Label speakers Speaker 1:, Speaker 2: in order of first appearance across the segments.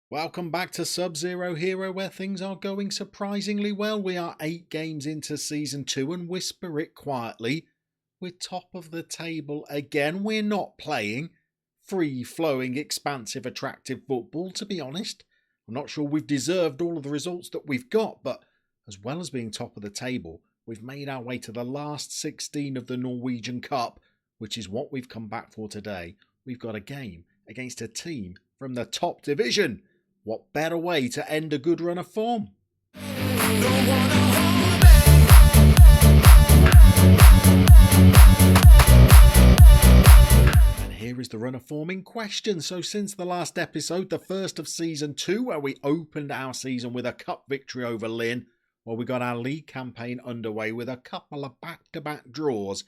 Speaker 1: Welcome back to Sub-Zero Hero, where things are going surprisingly well. We are 8 games into Season 2 and whisper it quietly, we're top of the table again. We're not playing free-flowing, expansive, attractive football, to be honest. I'm not sure we've deserved all of the results that we've got, but as well as being top of the table, we've made our way to the last 16 of the Norwegian Cup, which is what we've come back for today. We've got a game against a team from the top division. What better way to end a good run of form? And here is the run of form in question. So since the last episode, the first of Season 2, where we opened our season with a cup victory over Lynn, we got our league campaign underway with a couple of back-to-back draws.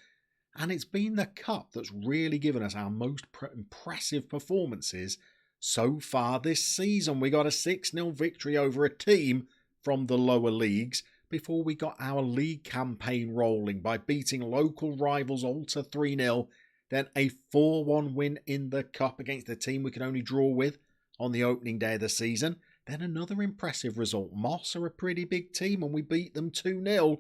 Speaker 1: And it's been the cup that's really given us our most impressive performances so far this season. We got a 6-0 victory over a team from the lower leagues before we got our league campaign rolling by beating local rivals Alta 3-0, then a 4-1 win in the cup against the team we could only draw with on the opening day of the season. Then another impressive result. Moss are a pretty big team and we beat them 2-0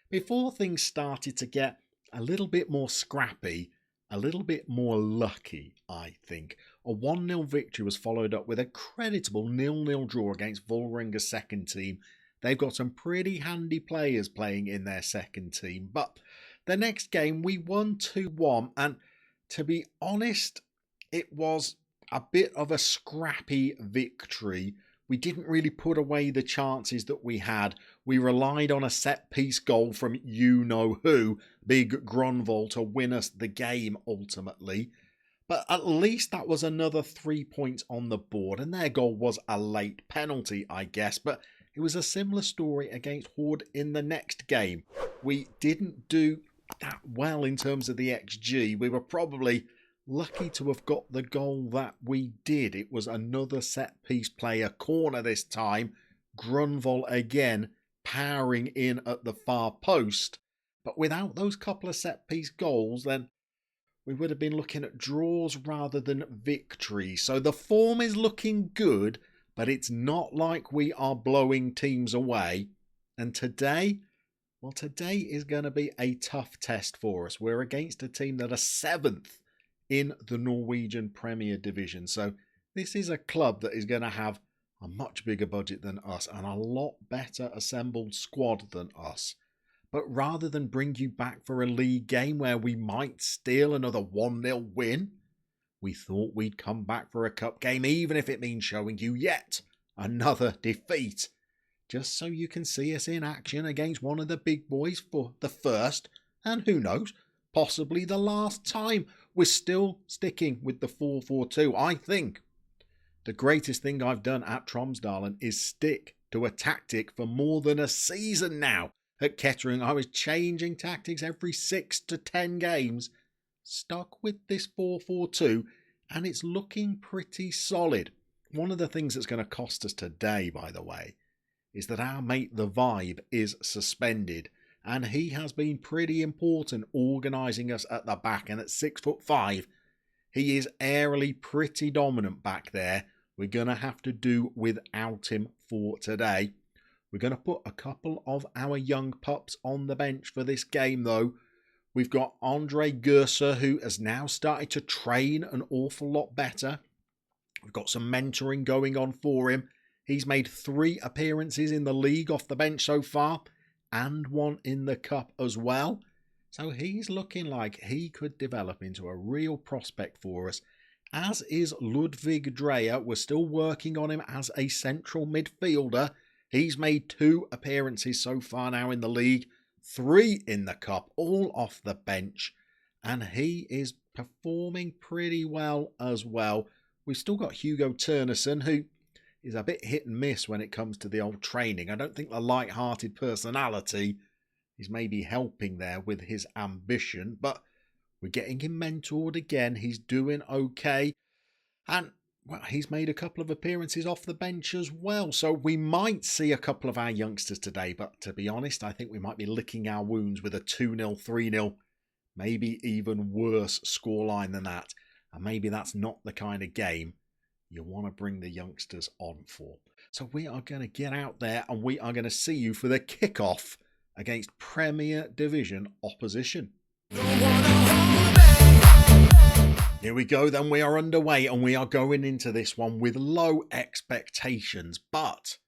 Speaker 1: before things started to get a little bit more scrappy, a little bit more lucky, I think. A 1-0 victory was followed up with a creditable 0-0 draw against Vålerenga's second team. They've got some pretty handy players playing in their second team. But the next game, we won 2-1. And to be honest, it was a bit of a scrappy victory. We didn't really put away the chances that we had. We relied on a set-piece goal from you-know-who, Big Grunwald, to win us the game ultimately. But at least that was another 3 points on the board, and their goal was a late penalty, I guess. But it was a similar story against Horde in the next game. We didn't do that well in terms of the XG. We were probably lucky to have got the goal that we did. It was another set-piece play, a corner this time. Grunwald again powering in at the far post. But without those couple of set-piece goals, then we would have been looking at draws rather than victories. So the form is looking good, but it's not like we are blowing teams away. And today, well, today is going to be a tough test for us. We're against a team that are 7th in the Norwegian Premier Division. So this is a club that is going to have a much bigger budget than us and a lot better assembled squad than us. But rather than bring you back for a league game where we might steal another 1-0 win, we thought we'd come back for a cup game, even if it means showing you yet another defeat, just so you can see us in action against one of the big boys for the first, and who knows, possibly the last time. We're still sticking with the 4-4-2. I think the greatest thing I've done at Tromsdalen is stick to a tactic for more than a season now. At Kettering, I was changing tactics every 6 to 10 games. Stuck with this 4-4-2, and it's looking pretty solid. One of the things that's going to cost us today, by the way, is that our mate The Vibe is suspended. And he has been pretty important organising us at the back. And at 6'5", he is airily pretty dominant back there. We're going to have to do without him for today. We're going to put a couple of our young pups on the bench for this game, though. We've got Andre Gerser, who has now started to train an awful lot better. We've got some mentoring going on for him. He's made 3 appearances in the league off the bench so far, and 1 in the cup as well. So he's looking like he could develop into a real prospect for us, as is Ludvig Dreyer. We're still working on him as a central midfielder. He's made 2 appearances so far now in the league, 3 in the cup, all off the bench, and he is performing pretty well as well. We've still got Hugo Turnerson, who is a bit hit and miss when it comes to the old training. I don't think the light-hearted personality is maybe helping there with his ambition, but we're getting him mentored again. He's doing okay. And, well, he's made a couple of appearances off the bench as well. So we might see a couple of our youngsters today, but to be honest, I think we might be licking our wounds with a 2-0, 3-0, maybe even worse scoreline than that. And maybe that's not the kind of game you want to bring the youngsters on for. So we are going to get out there and we are going to see you for the kickoff against Premier Division opposition. Here we go, then we are underway and we are going into this one with low expectations, but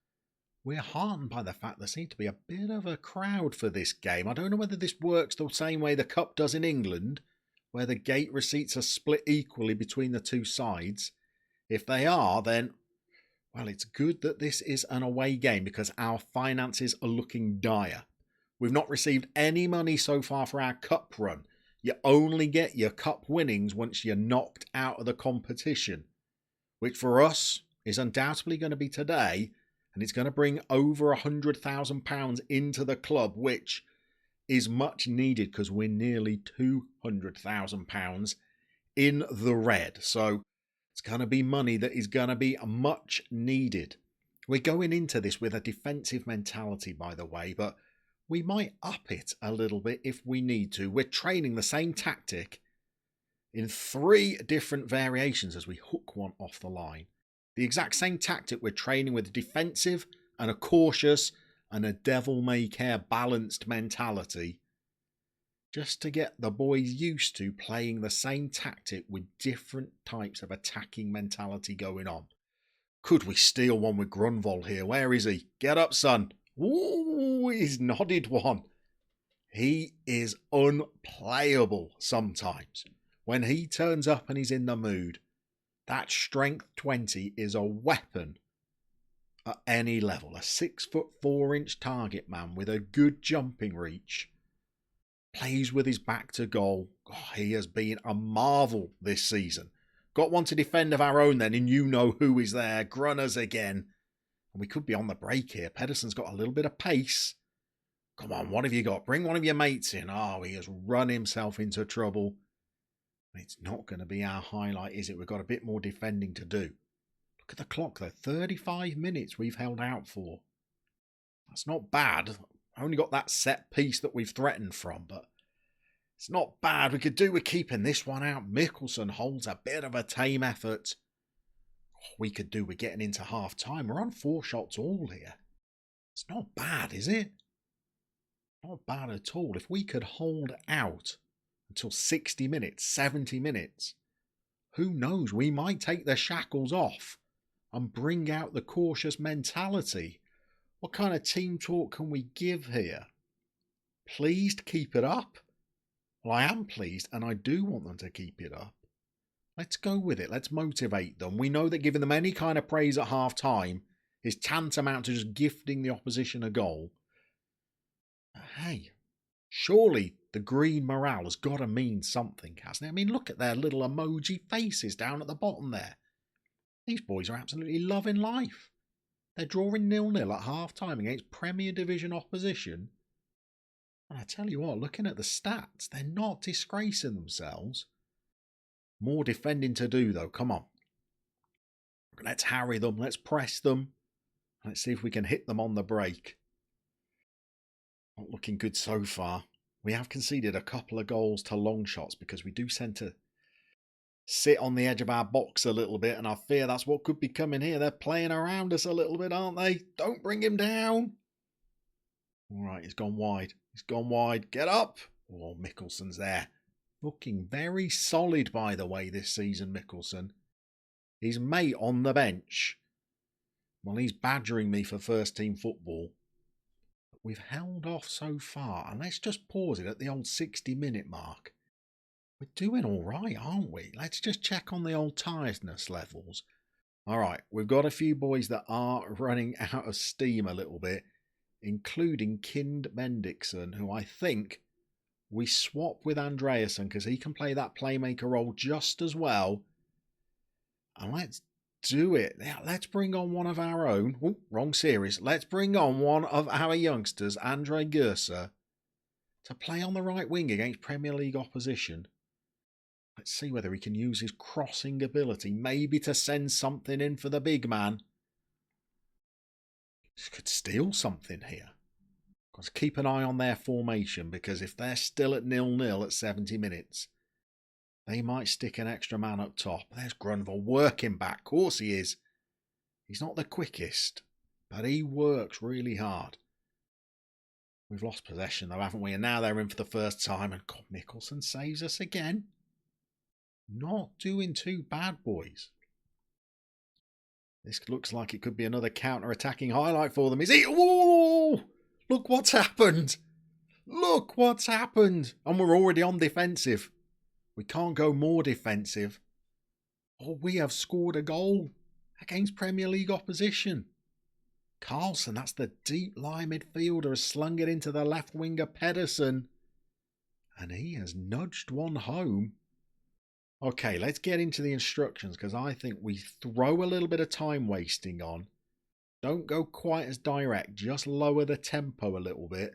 Speaker 1: we're heartened by the fact there seems to be a bit of a crowd for this game. I don't know whether this works the same way the Cup does in England, where the gate receipts are split equally between the two sides. If they are, then, well, it's good that this is an away game because our finances are looking dire. We've not received any money so far for our Cup run. You only get your Cup winnings once you're knocked out of the competition, which for us is undoubtedly going to be today, and it's going to bring over £100,000 into the club, which is much needed because we're nearly £200,000 in the red. So it's going to be money that is going to be much needed. We're going into this with a defensive mentality, by the way, but we might up it a little bit if we need to. We're training the same tactic in 3 different variations as we hook one off the line. The exact same tactic we're training with a defensive and a cautious and a devil-may-care balanced mentality, just to get the boys used to playing the same tactic with different types of attacking mentality going on. Could we steal one with Grunwald here? Where is he? Get up, son. Ooh, he's nodded one. He is unplayable sometimes. When he turns up and he's in the mood, that strength 20 is a weapon at any level. A 6'4" target man with a good jumping reach. Plays with his back to goal. Oh, he has been a marvel this season. Got one to defend of our own then, and you know who is there. Grunners again. And we could be on the break here. Pedersen's got a little bit of pace. Come on, what have you got? Bring one of your mates in. Oh, he has run himself into trouble. It's not going to be our highlight, is it? We've got a bit more defending to do. Look at the clock, though. 35 minutes we've held out for. That's not bad. I only got that set piece that we've threatened from, but it's not bad. We could do with keeping this one out. Mikkelsen holds a bit of a tame effort. We could do with getting into half time. We're on 4 shots all here. It's not bad, is it? Not bad at all. If we could hold out until 60 minutes, 70 minutes, who knows? We might take the shackles off and bring out the cautious mentality. What kind of team talk can we give here? Pleased, keep it up. Well, I am pleased and I do want them to keep it up. Let's go with it. Let's motivate them. We know that giving them any kind of praise at half time is tantamount to just gifting the opposition a goal. But hey, surely the green morale has got to mean something, hasn't it? I mean, look at their little emoji faces down at the bottom there. These boys are absolutely loving life. They're drawing 0-0 at half time against Premier Division opposition. And I tell you what, looking at the stats, they're not disgracing themselves. More defending to do, though. Come on. Let's harry them. Let's press them. Let's see if we can hit them on the break. Not looking good so far. We have conceded a couple of goals to long shots because we do tend to sit on the edge of our box a little bit, and I fear that's what could be coming here. They're playing around us a little bit, aren't they? Don't bring him down. All right, he's gone wide. He's gone wide. Get up. Oh, Mikkelsen's there. Looking very solid, by the way, this season, Mikkelsen. His mate on the bench. Well, he's badgering me for first team football. But we've held off so far, and let's just pause it at the old 60-minute mark. We're doing all right, aren't we? Let's just check on the old tiredness levels. All right, we've got a few boys that are running out of steam a little bit, including Kind Bendixson, who I think we swap with Andreasen because he can play that playmaker role just as well. And let's do it. Now, let's bring on one of our own. Oh, wrong series. Let's bring on one of our youngsters, Andre Gerser, to play on the right wing against Premier League opposition. Let's see whether he can use his crossing ability, maybe to send something in for the big man. He could steal something here. Got to keep an eye on their formation, because if they're still at 0-0 at 70 minutes, They might stick an extra man up top. There's Grunwald working back. Of course he is. He's not the quickest, but he works really hard. We've lost possession though, haven't we? And now they're in for the first time. And God, Mickelson saves us again. Not doing too bad, boys. This looks like it could be another counter-attacking highlight for them. Is it? Oh! Look what's happened. Look what's happened. And we're already on defensive. We can't go more defensive. Oh, we have scored a goal against Premier League opposition. Carlson, that's the deep line midfielder, has slung it into the left winger Pedersen. And he has nudged one home. Okay, let's get into the instructions because I think we throw a little bit of time wasting on. Don't go quite as direct, just lower the tempo a little bit.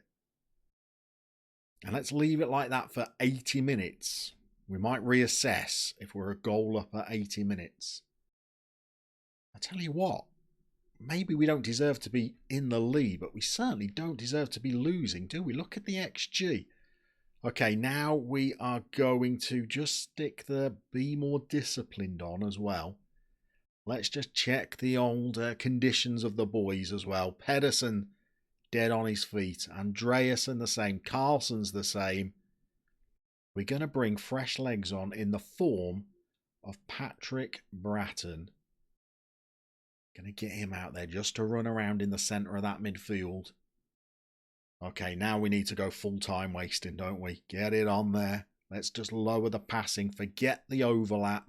Speaker 1: And let's leave it like that for 80 minutes. We might reassess if we're a goal up at 80 minutes. I tell you what, maybe we don't deserve to be in the lead, but we certainly don't deserve to be losing, do we? Look at the XG. Okay, now we are going to just stick the be more disciplined on as well. Let's just check the old conditions of the boys as well. Pedersen dead on his feet. Andreasen the same. Carlson's the same. We're going to bring fresh legs on in the form of Patrick Bratton. Going to get him out there just to run around in the centre of that midfield. Okay, now we need to go full time wasting, don't we? Get it on there. Let's just lower the passing. Forget the overlap.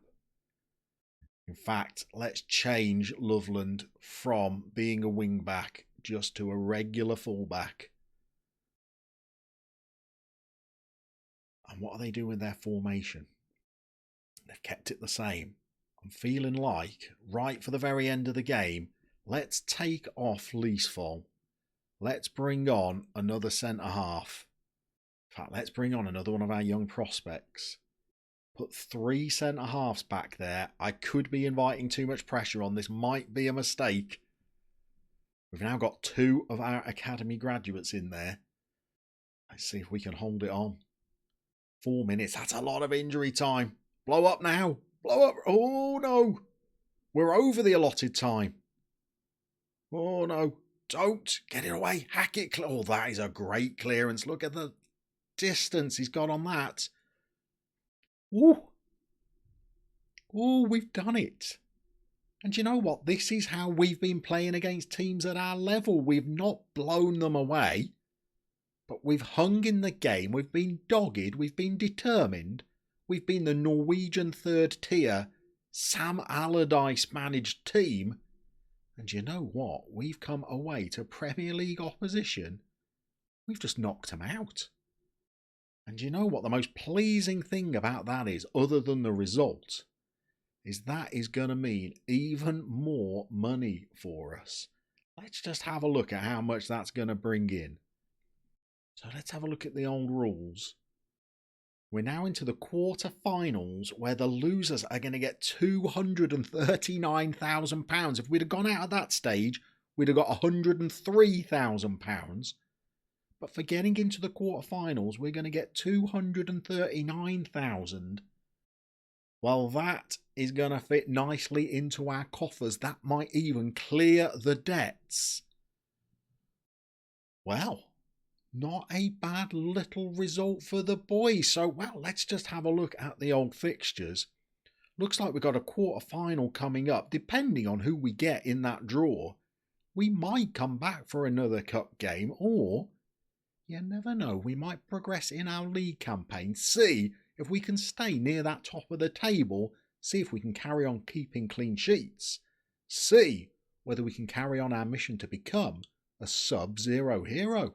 Speaker 1: In fact, let's change Loveland from being a wing back just to a regular fullback. And what are they doing with their formation? They've kept it the same. I'm feeling like, right for the very end of the game, let's take off Leesfall. Let's bring on another centre-half. In fact, let's bring on another one of our young prospects. Put 3 centre-halves back there. I could be inviting too much pressure on. This might be a mistake. We've now got 2 of our academy graduates in there. Let's see if we can hold it on. 4 minutes. That's a lot of injury time. Blow up now. Blow up. Oh, no. We're over the allotted time. Oh, no. Don't. Get it away. Hack it. Oh, that is a great clearance. Look at the distance he's got on that. Ooh. Oh, we've done it. And you know what? This is how we've been playing against teams at our level. We've not blown them away, but we've hung in the game. We've been dogged. We've been determined. We've been the Norwegian third tier, Sam Allardyce managed team. And you know what? We've come away to Premier League opposition. We've just knocked them out. And you know what? The most pleasing thing about that is, other than the result, is that is going to mean even more money for us. Let's just have a look at how much that's going to bring in. So let's have a look at the old rules. We're now into the quarter-finals where the losers are going to get £239,000. If we'd have gone out at that stage, we'd have got £103,000. But for getting into the quarter-finals, we're going to get £239,000. Well, that is going to fit nicely into our coffers. That might even clear the debts. Well, not a bad little result for the boys. So, well, let's just have a look at the old fixtures. Looks like we've got a quarter-final coming up. Depending on who we get in that draw, we might come back for another cup game, or you never know, we might progress in our league campaign, see if we can stay near that top of the table, see if we can carry on keeping clean sheets, see whether we can carry on our mission to become a sub-zero hero.